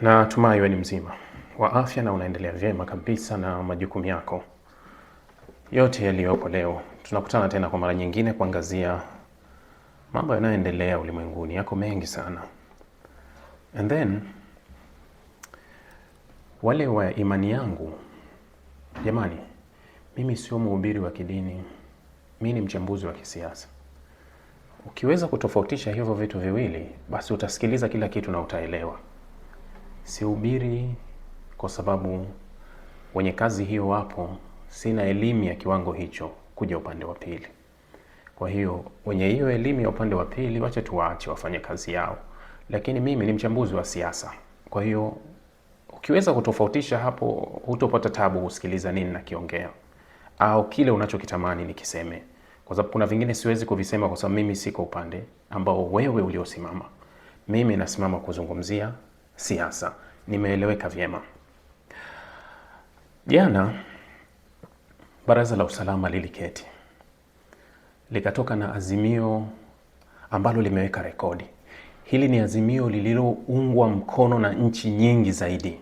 Na tumai wewe ni mzima wa afya na unaendelea vyema kabisa na majukumu yako yote yaliyopo. Leo tunakutana tena kwa mara nyingine kuangazia mambo yanayoendelea ulimwenguni. Yako mengi sana. And then wale wa imani yangu, jamani, mimi sio mhubiri wa kidini, mimi ni mchambuzi wa kisiasa. Ukiweza kutofautisha hivyo vitu viwili, basi utasikiliza kila kitu na utaelewa. Sihubiri kwa sababu wenye kazi hiyo wapo, sina elimu ya kiwango hicho kuja upande wa pili. Kwa hiyo wenye hiyo elimu ya upande wa pili wacha tuwaache wafanye kazi yao, lakini mimi ni mchambuzi wa siasa. Kwa hiyo ukiweza kutofautisha hapo, hutopata tabu kusikiliza nini nakiongea au kile unachokitamani nikiseme, kwa sababu kuna vingine siwezi kuvisema kwa sababu mimi siko upande ambao wewe uliosimama. Mimi nasimama kuzungumzia siasa. Nimeeleweka vyema. Jana Baraza la Usalama liliketi, likatoka na azimio ambalo limeweka rekodi. Hili ni azimio lililoungwa mkono na nchi nyingi zaidi.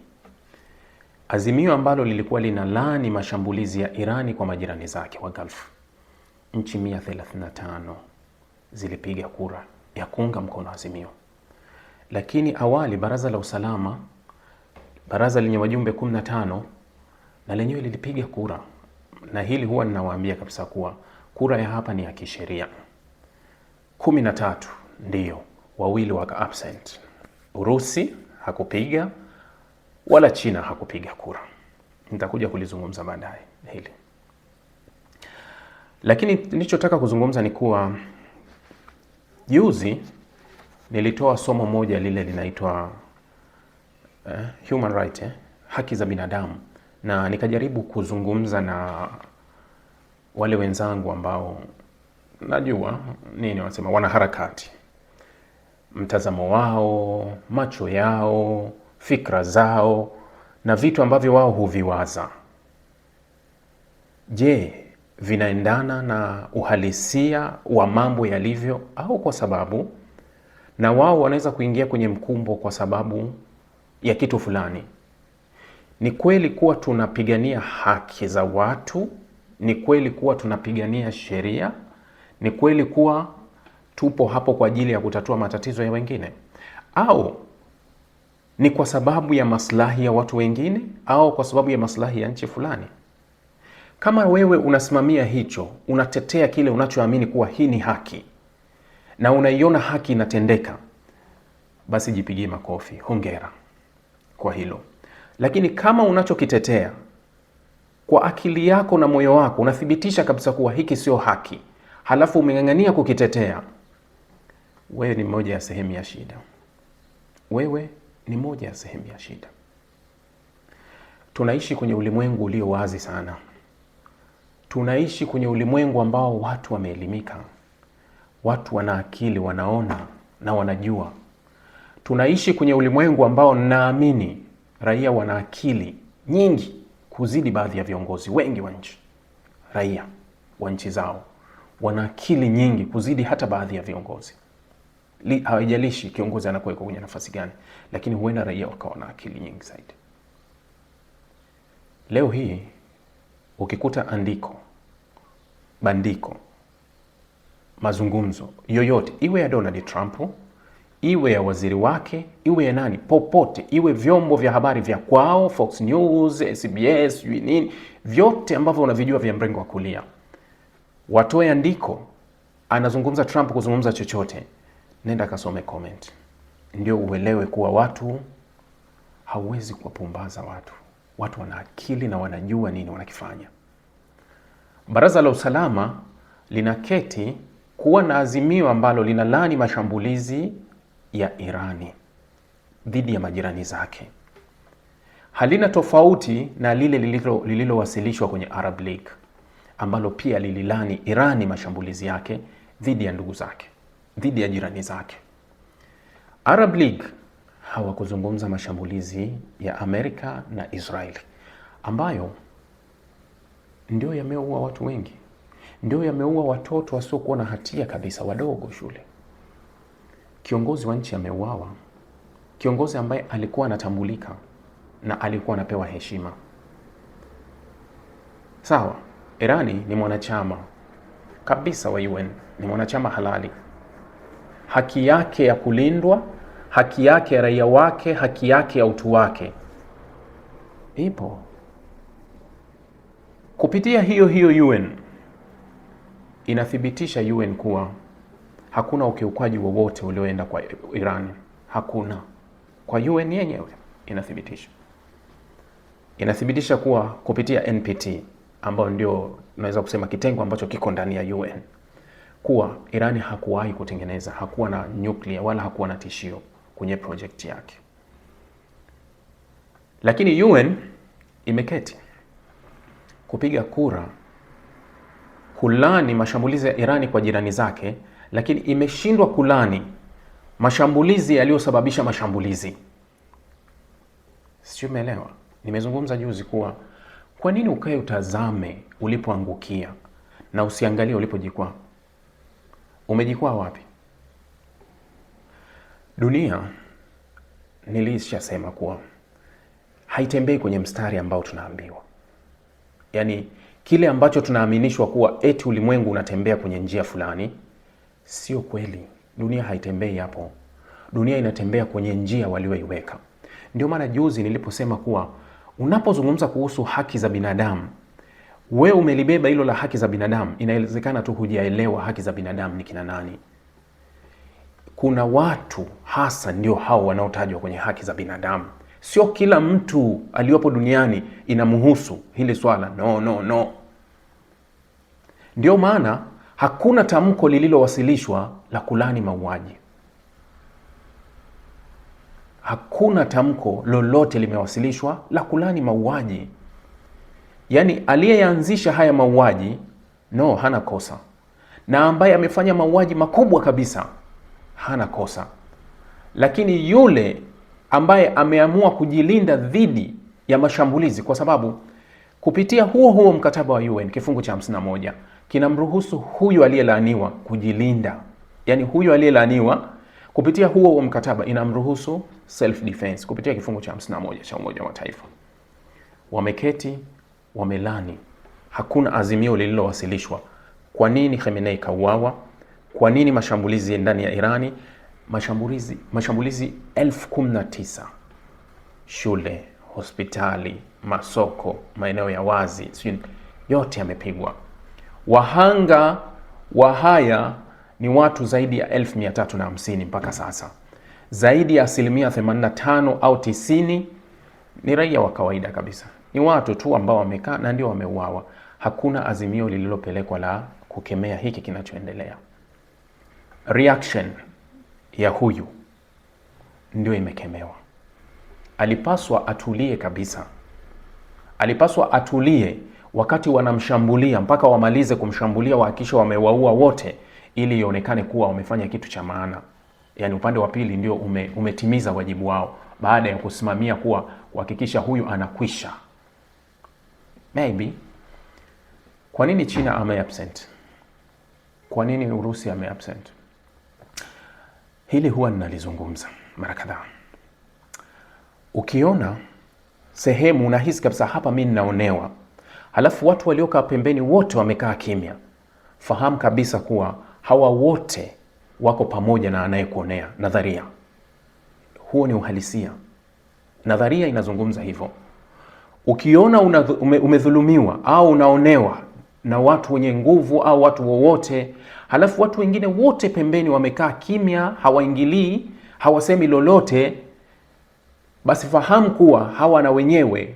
Azimio ambalo lilikuwa linalaani mashambulizi ya Irani kwa majirani zake wa Gulf. Nchi 135 zilipiga kura ya kuunga mkono azimio. Lakini awali Baraza la Usalama, baraza lenye wajumbe 15, na lenyewe lilipiga kura. Na hili huwa ninawaambia kabisa kuwa kura ya hapa ni ya kisheria. 13 ndio, 2 waka absent. Urusi hakupiga wala China hakupiga kura. Nitakuja kulizungumza baadaye hili. Lakini nilichotaka kuzungumza ni kuwa juzi nilitoa somo moja lile linaitwa human right, haki za binadamu, na nikajaribu kuzungumza na wale wenzangu ambao najua nini wanasema, wanaharakati, mtazamo wao, macho yao, fikra zao na vitu ambavyo wao huviwaza. Je, vinaendana na uhalisia wa mambo yalivyo, au kwa sababu na wao wanaweza kuingia kwenye mkumbo kwa sababu ya kitu fulani? Ni kweli kuwa tunapigania haki za watu? Ni kweli kuwa tunapigania sheria? Ni kweli kuwa tupo hapo kwa ajili ya kutatua matatizo ya wengine? Au ni kwa sababu ya maslahi ya watu wengine, au kwa sababu ya maslahi ya nchi fulani? Kama wewe unasimamia hicho, unatetea kile unachoamini kuwa hii ni haki, na unaiona haki inatendeka, basi jipigie makofi, hongera kwa hilo. Lakini kama unachokitetea kwa akili yako na moyo wako unathibitisha kabisa kuwa hiki sio haki, halafu umeng'ang'ania kukitetea, wewe ni moja ya sehemu ya shida. Wewe ni moja ya sehemu ya shida. Tunaishi kwenye ulimwengu ulio wazi sana. Tunaishi kwenye ulimwengu ambao watu wameelimika. Watu wana akili, wanaona na wanajua. Tunaishi kwenye ulimwengu ambao naamini raia wana akili nyingi kuzidi baadhi ya viongozi wengi wa nchi. Raia wa nchi zao wana akili nyingi kuzidi hata baadhi ya viongozi. Haijalishi kiongozi anakuweka kwenye nafasi gani, lakini huenda raia wakawa na akili nyingi zaidi. Leo hii ukikuta andiko, bandiko, mazungumzo yoyote, iwe ya Donald Trump, iwe ya waziri wake, iwe ya nani, popote, iwe vyombo vya habari vya kwao, Fox News, CBS, nini, vyote ambavyo unavijua vya mrengo wa kulia, watoe andiko, anazungumza Trump kuzungumza chochote, nenda kasome comment, ndio uelewe kuwa watu hauwezi kuwapumbaza watu. Watu wana akili na wanajua nini wanakifanya. Baraza la Usalama linaketi kuwa na azimio ambalo linalaani mashambulizi ya Irani dhidi ya majirani zake. Halina tofauti na lile lililowasilishwa kwenye Arab League ambalo pia lililani Irani mashambulizi yake dhidi ya ndugu zake, dhidi ya jirani zake. Arab League hawakuzungumza mashambulizi ya Amerika na Israeli ambayo ndio yameua watu wengi, ndio yameua watoto wasiokuwa na hatia kabisa, wadogo shule. Kiongozi wa nchi ameuawa, kiongozi ambaye alikuwa anatambulika na alikuwa anapewa heshima. Sawa, Irani ni mwanachama kabisa wa UN, ni mwanachama halali. Haki yake ya kulindwa, haki yake ya raia wake, haki yake ya utu wake ipo. Kupitia hiyo UN inathibitisha UN kuwa hakuna ukiukwaji wowote ulioenda kwa Iran. Hakuna. Kwa UN yenyewe inathibitisha kuwa kupitia NPT ambao ndio naweza kusema kitengo ambacho kiko ndani ya UN, kuwa Irani hakuwahi kutengeneza, hakuwa na nuclear wala hakuwa na tishio kwenye project yake. Lakini UN imeketi kupiga kura kulani mashambulizi ya Irani kwa jirani zake, lakini imeshindwa kulani mashambulizi yaliyosababisha mashambulizi. Sio, umeelewa? Nimezungumza juzi kuwa kwa nini ukae utazame ulipoangukia na usiangalie ulipojikwaa? Umejikwaa wapi? Dunia, nilishasema kuwa haitembei kwenye mstari ambao tunaambiwa. Yaani kile ambacho tunaaminishwa kuwa eti ulimwengu unatembea kwenye njia fulani, sio kweli. Dunia haitembei hapo. Dunia inatembea kwenye njia walioiweka. Ndio maana juzi niliposema kuwa unapozungumza kuhusu haki za binadamu, we umelibeba hilo la haki za binadamu, inawezekana tu hujaelewa haki za binadamu ni kina nani. Kuna watu hasa ndio hao wanaotajwa kwenye haki za binadamu. Sio kila mtu aliyopo duniani inamhusu hili swala. No. Ndio maana hakuna tamko lililowasilishwa la kulani mauaji. Hakuna tamko lolote limewasilishwa la kulani mauaji. Yaani aliyeanzisha haya mauaji hana kosa, na ambaye amefanya mauaji makubwa kabisa hana kosa, lakini yule ambaye ameamua kujilinda dhidi ya mashambulizi, kwa sababu kupitia huo mkataba wa UN kifungu cha 51 kinamruhusu huyu aliyelaaniwa kujilinda. Yaani huyu aliyelaaniwa kupitia huo mkataba inamruhusu self defense kupitia kifungu cha 51 cha Umoja wa Mataifa. Wameketi, wamelani. Hakuna azimio lililowasilishwa. Kwa nini Khamenei kauawa? Kwa nini mashambulizi ndani ya Irani? Mashambulizi 19,000 shule, hospitali, masoko, maeneo ya wazi, yote yamepigwa. Wahanga wa haya ni watu zaidi ya 1350 mpaka sasa. Zaidi ya 85% au 90% ni raia wa kawaida kabisa. Ni watu tu ambao wamekaa na ndio wameuawa. Hakuna azimio lililopelekwa la kukemea hiki kinachoendelea. Reaction ya huyu ndio imekemewa. Alipaswa atulie kabisa. Alipaswa atulie wakati wanamshambulia mpaka wamalize kumshambulia, wahakikisha wamewaua wote, ili ionekane kuwa wamefanya kitu cha maana. Yaani upande wa pili ndio umetimiza wajibu wao baada ya kusimamia kuwa kuhakikisha huyu anakwisha. Maybe kwa nini China ame-absent? Kwa nini Urusi ame-absent? Hili huwa ninalizungumza mara kadhaa. Ukiona sehemu unahisi kabisa hapa mimi ninaonewa, halafu watu waliokaa pembeni wote wamekaa kimya, fahamu kabisa kuwa hawa wote wako pamoja na anayekuonea. Nadharia huo ni uhalisia. Nadharia inazungumza hivyo. Ukiona umedhulumiwa au unaonewa na watu wenye nguvu au watu wowote, halafu watu wengine wote pembeni wamekaa kimya, hawaingilii, hawasemi lolote, basi fahamu kuwa hawa na wenyewe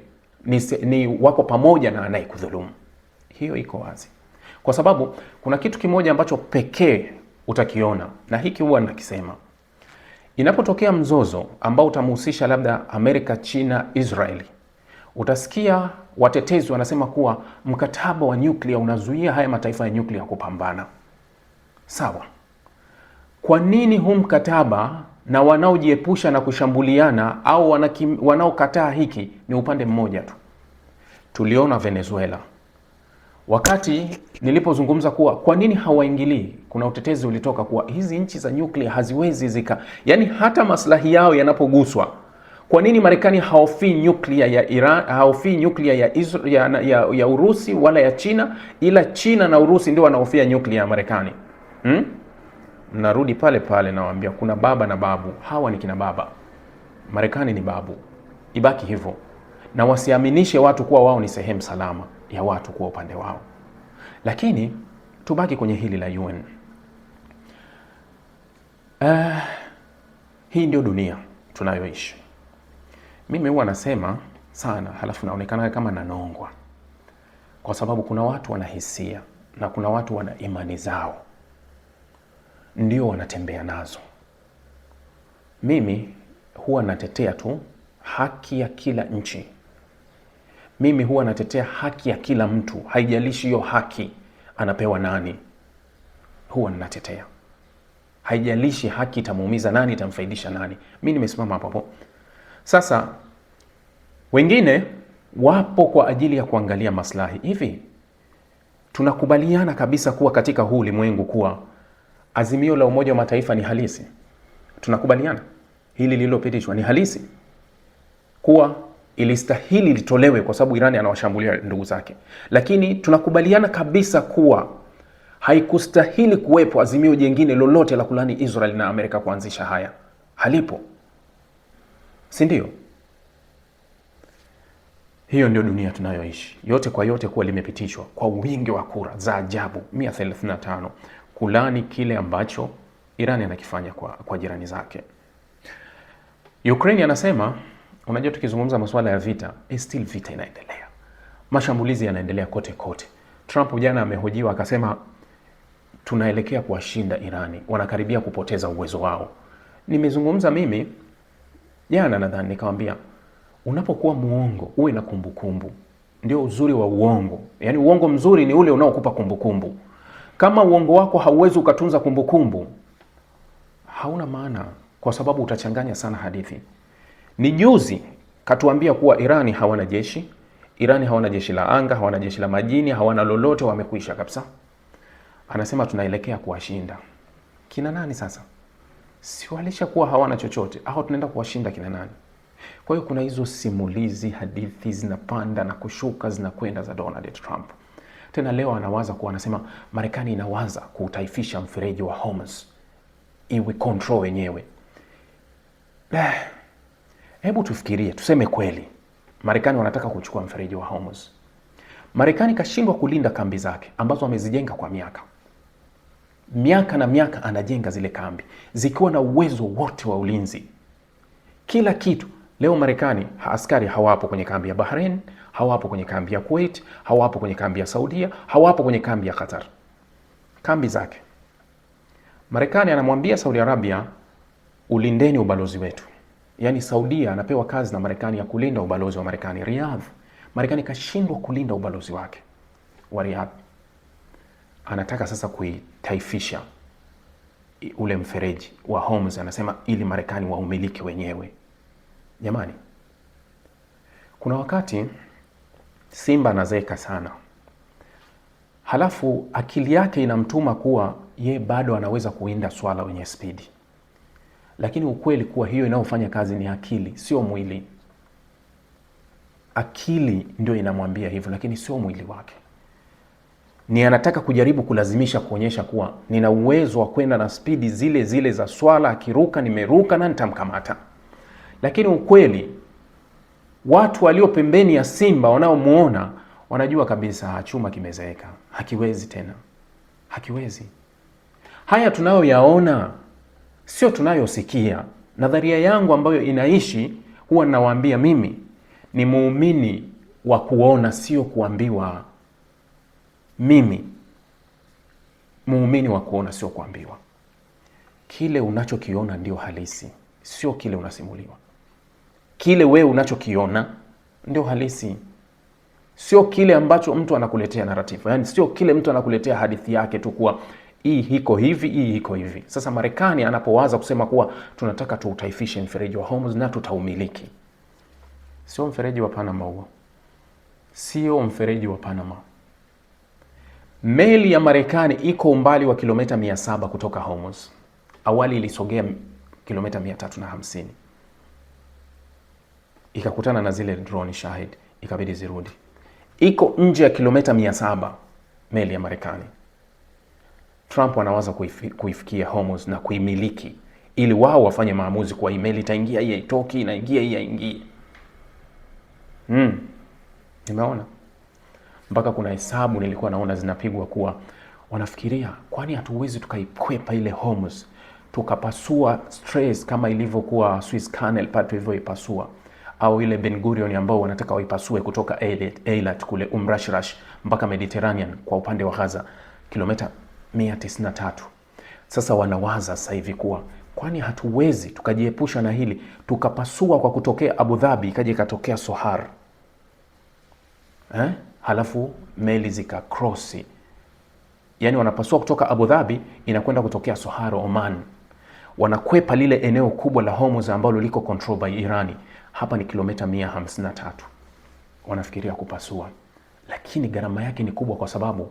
ni wako pamoja na anayekudhulumu. Hiyo iko wazi. Kwa sababu kuna kitu kimoja ambacho pekee utakiona, na hiki huwa nakisema. Inapotokea mzozo ambao utamhusisha labda Amerika, China, Israeli, utasikia watetezi wanasema kuwa mkataba wa nyuklia unazuia haya mataifa ya nyuklia kupambana. Sawa. Kwa nini huu mkataba na wanaojiepusha na kushambuliana au wanaokataa hiki ni upande mmoja tu? Tuliona Venezuela Wakati nilipozungumza kuwa kwa nini hawaingilii, kuna utetezi ulitoka kuwa hizi nchi za nyuklia haziwezi zika, yani hata maslahi yao yanapoguswa. Kwa nini Marekani haofii nyuklia ya Iran, haofii nyuklia ya Urusi wala ya China, ila China na Urusi ndio wanaofia nyuklia ya Marekani? Narudi pale pale, nawaambia kuna baba na babu. Hawa ni kina baba, Marekani ni babu, ibaki hivyo, na wasiaminishe watu kuwa wao ni sehemu salama ya watu kuwa upande wao. Lakini tubaki kwenye hili la UN. Hii ndio dunia tunayoishi. Mimi huwa nasema sana, halafu naonekana kama nanongwa, kwa sababu kuna watu wana hisia na kuna watu wana imani zao, ndio wanatembea nazo. Mimi huwa natetea tu haki ya kila nchi. Mimi huwa natetea haki ya kila mtu, haijalishi hiyo haki anapewa nani. Huwa ninatetea, haijalishi haki itamuumiza nani, itamfaidisha nani. Mimi nimesimama hapo. Sasa wengine wapo kwa ajili ya kuangalia maslahi. Hivi tunakubaliana kabisa kuwa katika huu ulimwengu kuwa azimio la Umoja wa Mataifa ni halisi? Tunakubaliana hili lililopitishwa ni halisi, kuwa ilistahili litolewe kwa sababu Irani anawashambulia ndugu zake, lakini tunakubaliana kabisa kuwa haikustahili kuwepo azimio jingine lolote la kulani Israel na Amerika kuanzisha haya. Halipo, si ndio? Hiyo ndio dunia tunayoishi. Yote kwa yote kuwa limepitishwa kwa wingi wa kura za ajabu 135 kulani kile ambacho Irani anakifanya kwa jirani zake. Ukraine anasema, unajua tukizungumza masuala ya vita, still vita inaendelea. Mashambulizi yanaendelea kote kote. Trump jana amehojiwa akasema tunaelekea kuwashinda Irani, wanakaribia kupoteza uwezo wao. Nimezungumza mimi jana nadhani nikamwambia, unapokuwa muongo uwe na kumbukumbu. Ndio uzuri wa uongo. Yaani uongo mzuri ni ule unaokupa kumbukumbu. Kama uongo wako hauwezi ukatunza kumbukumbu, hauna maana, kwa sababu utachanganya sana hadithi. Ni juzi katuambia kuwa Irani hawana jeshi, Irani hawana jeshi la anga, hawana jeshi la majini, hawana lolote, wamekuisha kabisa. Anasema tunaelekea kuwashinda. Kina nani sasa? Si walisha kuwa hawana chochote, au tunaenda kuwashinda kina nani? Kwa hiyo kuna hizo simulizi, hadithi zinapanda na kushuka, zinakwenda za Donald Trump. Tena leo anawaza kuwa, anasema Marekani inawaza kuutaifisha mfereji wa Hormuz, iwe control wenyewe. Hebu tufikirie, tuseme kweli Marekani wanataka kuchukua mfereji wa Hormuz. Marekani kashindwa kulinda kambi zake ambazo amezijenga kwa miaka na miaka, anajenga zile kambi zikiwa na uwezo wote wa ulinzi, kila kitu. Leo Marekani askari hawapo kwenye kambi ya Bahrain, hawapo kwenye kambi ya Kuwait, hawapo kwenye kambi ya Saudia, hawapo kwenye kambi ya Qatar. Kambi zake. Marekani anamwambia Saudi Arabia, ulindeni ubalozi wetu. Yaani Saudia anapewa kazi na Marekani ya kulinda ubalozi wa Marekani Riyadh. Marekani kashindwa kulinda ubalozi wake wa Riyadh. Anataka sasa kuitaifisha ule mfereji wa Hormuz, anasema ili Marekani waumiliki wenyewe. Jamani, kuna wakati simba anazeeka sana, halafu akili yake inamtuma kuwa ye bado anaweza kuinda swala wenye spidi, lakini ukweli kuwa hiyo inayofanya kazi ni akili, sio mwili. Akili ndio inamwambia hivyo, lakini sio mwili wake. Ni anataka kujaribu kulazimisha kuonyesha kuwa nina uwezo wa kwenda na spidi zile zile za swala, akiruka nimeruka na nitamkamata. Lakini ukweli watu walio pembeni ya simba wanaomuona wanajua kabisa chuma kimezeeka, hakiwezi tena, hakiwezi. Haya tunayoyaona sio tunayosikia. Nadharia yangu ambayo inaishi, huwa ninawaambia mimi ni muumini wa kuona, sio kuambiwa. Mimi muumini wa kuona, sio kuambiwa. Kile unachokiona ndio halisi, sio kile unasimuliwa. Kile wewe unachokiona ndio halisi, sio kile ambacho mtu anakuletea narrative. Yaani sio kile mtu anakuletea hadithi yake tu kuwa hii hiko hivi, hii hiko hivi. Sasa Marekani anapowaza kusema kuwa tunataka tuutaifishe mfereji wa Hormuz na tutaumiliki, sio mfereji wa Panama huo, sio mfereji wa Panama. Meli ya Marekani iko umbali wa kilomita 700 kutoka Hormuz. Awali ilisogea kilomita 350. Ikakutana na zile drone Shahid, ikabidi zirudi. Iko nje ya kilomita 700 meli ya Marekani. Trump anawaza kuifikia Hormuz na kuimiliki ili wao wafanye maamuzi kwa email itaingia hii itoki, inaingia hii haingii. Nimeona mpaka kuna hesabu nilikuwa naona zinapigwa kuwa wanafikiria kwani hatuwezi tukaikwepa ile Hormuz tukapasua Suez kama ilivyokuwa Suez Canal pale tulivyoipasua, au ile Ben Gurion ambao wanataka waipasue kutoka Eilat kule Rashrash mpaka Mediterranean kwa upande wa Gaza kilomita 193. Sasa wanawaza sasa hivi kuwa kwani hatuwezi tukajiepusha na hili tukapasua kwa kutokea Abu Dhabi ikaje katokea Sohar, halafu meli zika crossi, yani wanapasua kutoka Abu Dhabi inakwenda kutokea Sohar Oman, wanakwepa lile eneo kubwa la Hormuz ambalo liko control by Irani. Hapa ni kilomita 153 wanafikiria kupasua, lakini gharama yake ni kubwa kwa sababu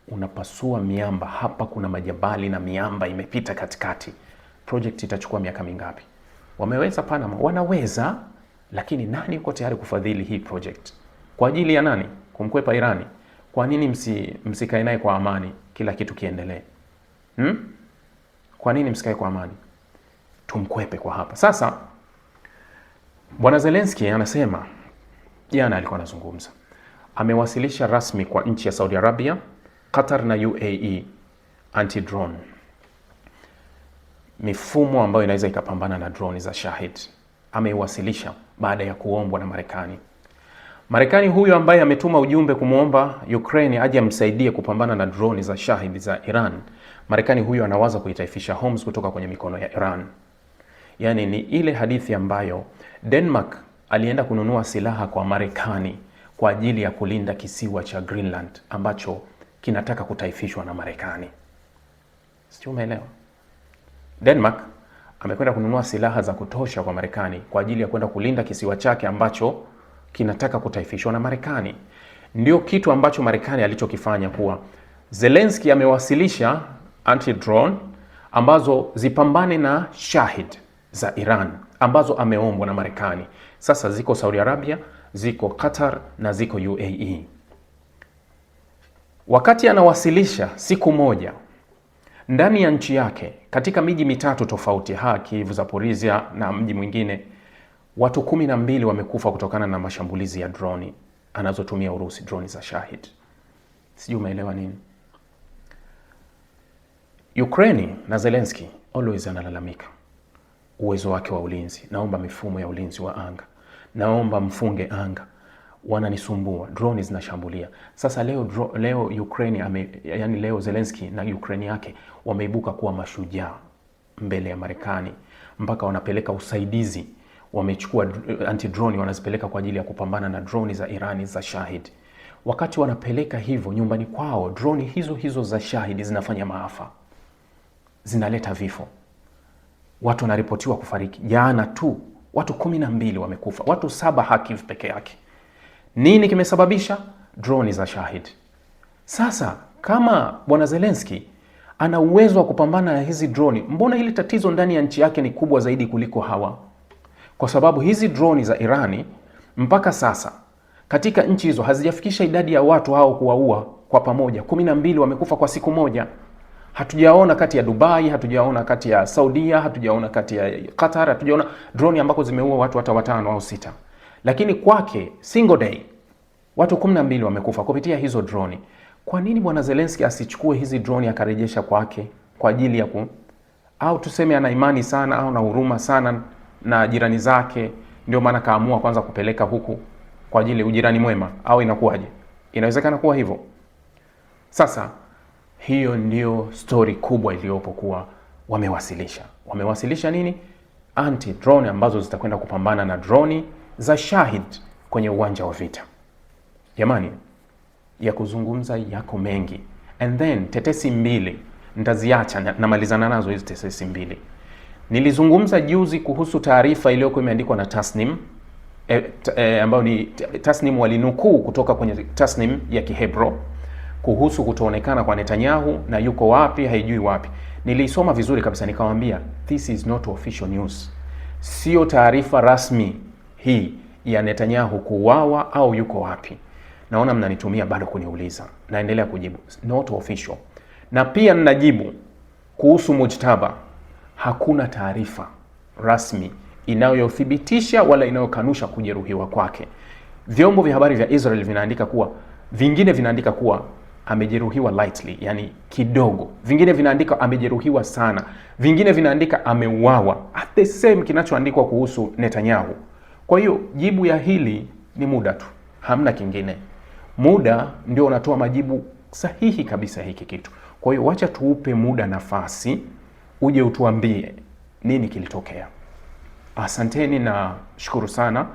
unapasua miamba. Hapa kuna majabali na miamba imepita katikati. Project itachukua miaka mingapi? Wameweza Panama? Wanaweza, lakini nani yuko tayari kufadhili hii project? Kwa ajili ya nani? Kumkwepa Irani? Kwa nini msikae naye kwa amani kila kitu kiendelee? Kwa nini msikae kwa amani? Tumkwepe kwa hapa. Sasa Bwana Zelensky anasema, jana alikuwa anazungumza, amewasilisha rasmi kwa nchi ya Saudi Arabia, Qatar na UAE anti-drone, mifumo ambayo inaweza ikapambana na drone za Shahid. Ameiwasilisha baada ya kuombwa na Marekani. Marekani huyo ambaye ametuma ujumbe kumwomba Ukraine aje amsaidie kupambana na drone za Shahid za Iran. Marekani huyo anawaza kuitaifisha Hormuz kutoka kwenye mikono ya Iran. Yaani ni ile hadithi ambayo Denmark alienda kununua silaha kwa Marekani kwa ajili ya kulinda kisiwa cha Greenland ambacho kinataka kutaifishwa na Marekani. Sio, umeelewa? Denmark amekwenda kununua silaha za kutosha kwa Marekani kwa ajili ya kwenda kulinda kisiwa chake ambacho kinataka kutaifishwa na Marekani. Ndio kitu ambacho Marekani alichokifanya, kuwa Zelensky amewasilisha anti-drone ambazo zipambane na Shahid za Iran ambazo ameombwa na Marekani. Sasa ziko Saudi Arabia, ziko Qatar na ziko UAE. Wakati anawasilisha siku moja ndani ya nchi yake katika miji mitatu tofauti, Kyiv, Zaporizhia na mji mwingine, watu 12 wamekufa kutokana na mashambulizi ya droni anazotumia Urusi, droni za Shahid. Sijui umeelewa nini? Ukraine na Zelensky always analalamika uwezo wake wa ulinzi. Naomba mifumo ya ulinzi wa anga, naomba mfunge anga, wananisumbua, drone zinashambulia. Sasa leo Ukraine leo Zelensky na Ukraine yake wameibuka kuwa mashujaa mbele ya Marekani, mpaka wanapeleka usaidizi, wamechukua anti-drone wanazipeleka kwa ajili ya kupambana na drone za Irani za Shahid. Wakati wanapeleka hivyo nyumbani kwao, drone hizo za Shahid zinafanya maafa, zinaleta vifo. Watu wanaripotiwa kufariki. Jana tu watu 12 wamekufa, watu 7 Kyiv peke yake. Nini kimesababisha? Drone za Shahid. Sasa kama Bwana Zelensky ana uwezo wa kupambana na hizi drone, mbona hili tatizo ndani ya nchi yake ni kubwa zaidi kuliko hawa? Kwa sababu hizi drone za Irani mpaka sasa katika nchi hizo hazijafikisha idadi ya watu hao kuwaua kwa pamoja. 12 wamekufa kwa siku moja. Hatujaona kati ya Dubai, hatujaona kati ya Saudia, hatujaona kati ya Qatar, hatujaona drone ambako zimeua watu hata 5 au 6. Lakini kwake single day watu 12 wamekufa kupitia hizo drone. Kwa nini Bwana Zelensky asichukue hizi drone akarejesha kwake kwa ajili ya au tuseme ana imani sana au na huruma sana na jirani zake, ndio maana kaamua kwanza kupeleka huku kwa ajili ya ujirani mwema, au inakuwaje? Inawezekana kuwa hivyo. Sasa hiyo ndio story kubwa iliyopo, kuwa wamewasilisha nini? Anti-drone ambazo zitakwenda kupambana na drone za Shahid kwenye uwanja wa vita. Jamani, ya kuzungumza yako mengi, and then tetesi mbili nitaziacha na malizana nazo hizi tetesi mbili. Nilizungumza juzi kuhusu taarifa iliyokuwa imeandikwa na Tasnim, ambayo ni Tasnim walinukuu kutoka kwenye Tasnim ya Kihebro, kuhusu kutoonekana kwa Netanyahu na yuko wapi, haijui wapi. Nilisoma vizuri kabisa, nikamwambia this is not official news. Sio taarifa rasmi hii ya Netanyahu kuuawa au yuko wapi. Naona mnanitumia bado kuniuliza. Naendelea kujibu. Not official. Na pia ninajibu kuhusu Mujtaba. Hakuna taarifa rasmi inayothibitisha wala inayokanusha kujeruhiwa kwake. Vyombo vya habari vya Israel vingine vinaandika kuwa amejeruhiwa lightly, yani kidogo. Vingine vinaandika amejeruhiwa sana. Vingine vinaandika ameuawa. At the same kinachoandikwa kuhusu Netanyahu. Kwa hiyo jibu ya hili ni muda tu. Hamna kingine. Muda ndio unatoa majibu sahihi kabisa hiki kitu. Kwa hiyo wacha tuupe muda nafasi uje utuambie nini kilitokea. Asanteni na shukuru sana,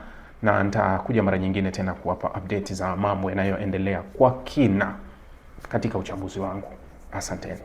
na nitakuja mara nyingine tena kuwapa update za mambo yanayoendelea kwa kina katika uchambuzi wangu. Asanteni.